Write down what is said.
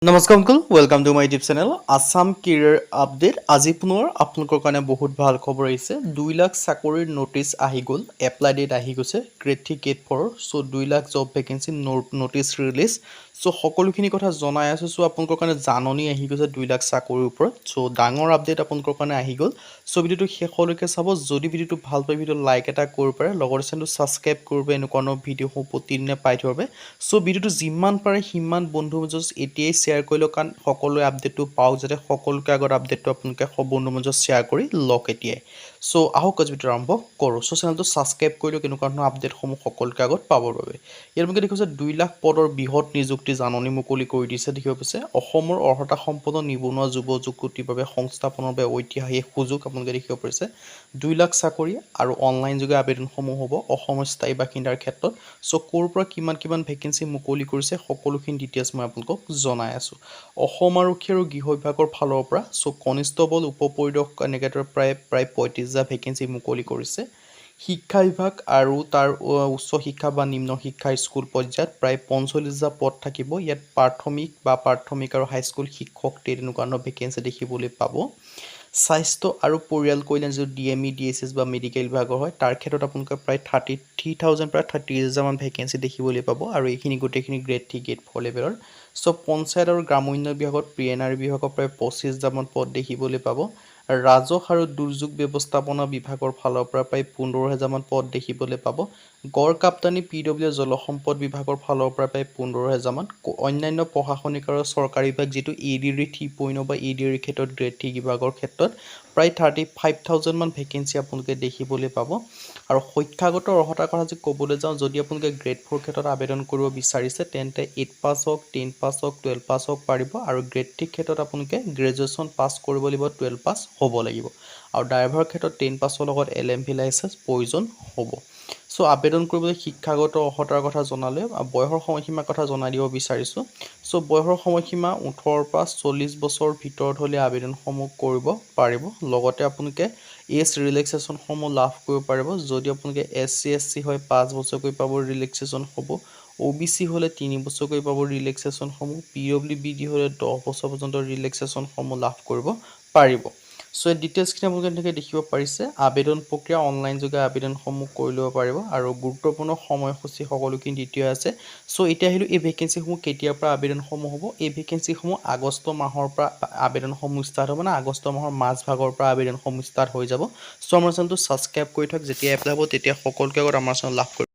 নমস্কাৰ অংকুল welcome to my YouTube channel Assam career update আজি পুনৰ আপোনালোকৰ কাৰণে বহুত ভাল খবৰ আহিছে 2 লাখ চাকৰিৰ নটিচ আহি গ'ল এপ্লাই ডেট আহি গৈছে grade 3 grade 4 so 2 lakh job vacancy notice release so সকলোখিনি কথা জনাই আছো সো আপোনালোকৰ কাৰণে জাননী আহি গৈছে 2 লাখ চাকৰিৰ ওপৰত সো ডাঙৰ আপডেট আপোনালোকৰ কাৰণে আহি গ'ল সো ভিডিওটো শেষলৈকে চাব যদি ভিডিওটো ভাল পাই ভিডিও লাইক এটা কৰিব পাৰে লগতে চেনেলটো সাবস্ক্ৰাইব কৰিব এনেকুৱা ভিডিও প্ৰতিদিনে পাই থৰবে সো ভিডিওটো যিমান পাৰে সিমান বন্ধু মাজত এতিয়াই শ্বেয়াৰ কৰিলো কাৰণ সকলোৱে আপডেটটো পাও যাতে সকলোকে আগত আপডেটটো আপোনালোকে বন্ধু মাজত শ্বেয়াৰ কৰি লক এতিয়াই সো আহক আজি ভিডিও আৰম্ভ কৰো সো চেনেলটো সাবস্ক্ৰাইব কৰিলো কেনেকুৱা আপডেটসমূহ সকলোকে আগত পাবৰ বাবে ইয়াৰ মুখে দেখিছে 2 লাখ পদৰ বৃহৎ নিযুক্তি জাননী মুকলি কৰি দিছে দেখিব পাইছে অসমৰ অৰ্হতা সম্পন্ন নিবনুৱা যুৱ যুৱতীৰ বাবে সংস্থাপনৰ বাবে ঐতিহাসিক সুযোগ আপোনালোকে দেখিব পাইছে 2 লাখ চাকৰি আৰু অনলাইন যোগে আবেদনসমূহ হ'ব অসমৰ স্থায়ী বাসিন্দাৰ ক্ষেত্ৰত সো কোৰ পৰা কিমান ভেকেন্সি মুকলি কৰিছে সকলোখিনি ডিটেইলছ মই আপোনালোকক জনাই আছো অসম আৰক্ষী আৰু গৃহ বিভাগৰ ফালৰ পৰা সো কনিষ্টবল উপপৰিদৰ্শক এনেকৈ প্ৰায় 35টা ভেকেন্সি মুকলি কৰিছে শিক্ষা বিভাগ আৰু তাৰ উচ্চ শিক্ষা বা নিম্ন শিক্ষা স্কুল পৰ্যায়ত প্ৰায় 45টা পদ থাকিব ইয়াত প্ৰাথমিক আৰু হাইস্কুল শিক্ষক তেনেকুৱা ভেকেন্সি দেখিবলৈ পাব স্বাস্থ্য আৰু পৰিয়াল কল্যাণ যে ডিএমই ডিএসএস বা মেডিকেল বিভাগৰ হয় তাৰ ক্ষেত্ৰত আপোনালোকে প্ৰায় 33,000 প্ৰায় 30,000 মান ভেকেন্সি দেখিবলৈ পাব আৰু এইখিনি গোটেইখিনি গ্ৰেড 3 গ্ৰেড 4 লেভেলৰ সো পঞ্চায়ত আৰু গ্ৰামোন্নয়ন বিভাগত পিএনআৰ বিভাগৰ প্ৰায় 25টা মান পদ দেখিবলৈ পাব ৰাজহ আৰু দুৰ্যোগ ব্যৱস্থাপনা বিভাগৰ ফালৰ পৰা প্ৰায় 15,000 মান পদ দেখিবলৈ পাব গড় কাপ্তানি পিডব্লিউ জলসম্পদ বিভাগৰ ফালৰ পৰা প্ৰায় 15,000 মান অন্যান্য প্ৰশাসনিক আৰু চৰকাৰী বিভাগ যেটো এডিআৰ 3.0 বা এডিআৰ ক্ষেত্ৰত গ্ৰেড 3 বিভাগৰ ক্ষেত্ৰত প্ৰায় 35,000 মান ভেকেন্সি আপোনালোকে দেখিবলৈ পাব আৰু শিক্ষাগত অৰ্হতাৰ কথা যে ক'বলৈ যাওঁ যদি আপোনালোকে গ্ৰেড 4 ক্ষেত্ৰত আবেদন কৰিব বিচাৰিছে তেন্তে 8 পাছ হওক 10 পাছ হওক 12 পাছ হওক পাৰিব আৰু গ্ৰেড 3 ক্ষেত্ৰত আপোনালোকে গ্ৰেজুৱেচন পাছ কৰিব লাগিব 12 পাছ হ'ব লাগিব আৰু ড্ৰাইভাৰৰ ক্ষেত্ৰত 10 পাছৰ লগত এলএমভি লাইসেন্স প্ৰয়োজন হ'ব সো আবেদন কৰিবলৈ শিক্ষাগত অৰ্হতাৰ কথা জনালে বয়সৰ সময়সীমাৰ কথা জনাই দিব বিচাৰিছো সো বয়সৰ সময়সীমা 18 পৰা 40 বছৰ ভিতৰত হলে আবেদনসমূহ কৰিব পাৰিব লগতে আপোনালোকে এজ ৰিলেক্সেশন সমূহ লাভ কৰিব পাৰিব যদি আপোনালোকে এসসি এসসি হয় 5 বছৰকৈ পাব ৰিলেক্সেশন হ'ব ওবিসি হলে 3 বছৰকৈ পাব ৰিলেক্সেশন সমূহ পিডব্লিউবিডি হলে 10 বছৰ পৰ্যন্ত ৰিলেক্সেশন সমূহ লাভ কৰিব পাৰিব সো এই ডিটেইলছখিনি আপোনালোকে দেখিব পাৰিছে আবেদন প্ৰক্ৰিয়া অনলাইন যোগে আবেদনসমূহ কৰি ল'ব পাৰিব আৰু গুৰুত্বপূৰ্ণ সময়সূচী সকলোখিনি দ্বিতীয় আছে সো এতিয়া আহিলো এই ভেকেন্সিসমূহ কেতিয়াৰ পৰা আবেদনসমূহ হ'ব এই ভেকেন্সিসমূহ আগষ্ট মাহৰ পৰা আবেদনসমূহ ষ্টাৰ্ট হ'ব না আগষ্ট মাহৰ মাজ ভাগৰ পৰা আবেদনসমূহ ষ্টাৰ্ট হৈ যাব সো আমাৰ চেনেলটো সাবস্ক্ৰাইব কৰি থক যেতিয়া এপ্লাই হ'ব তেতিয়া সকলোকে আগত আমাৰ চেনেল লাভ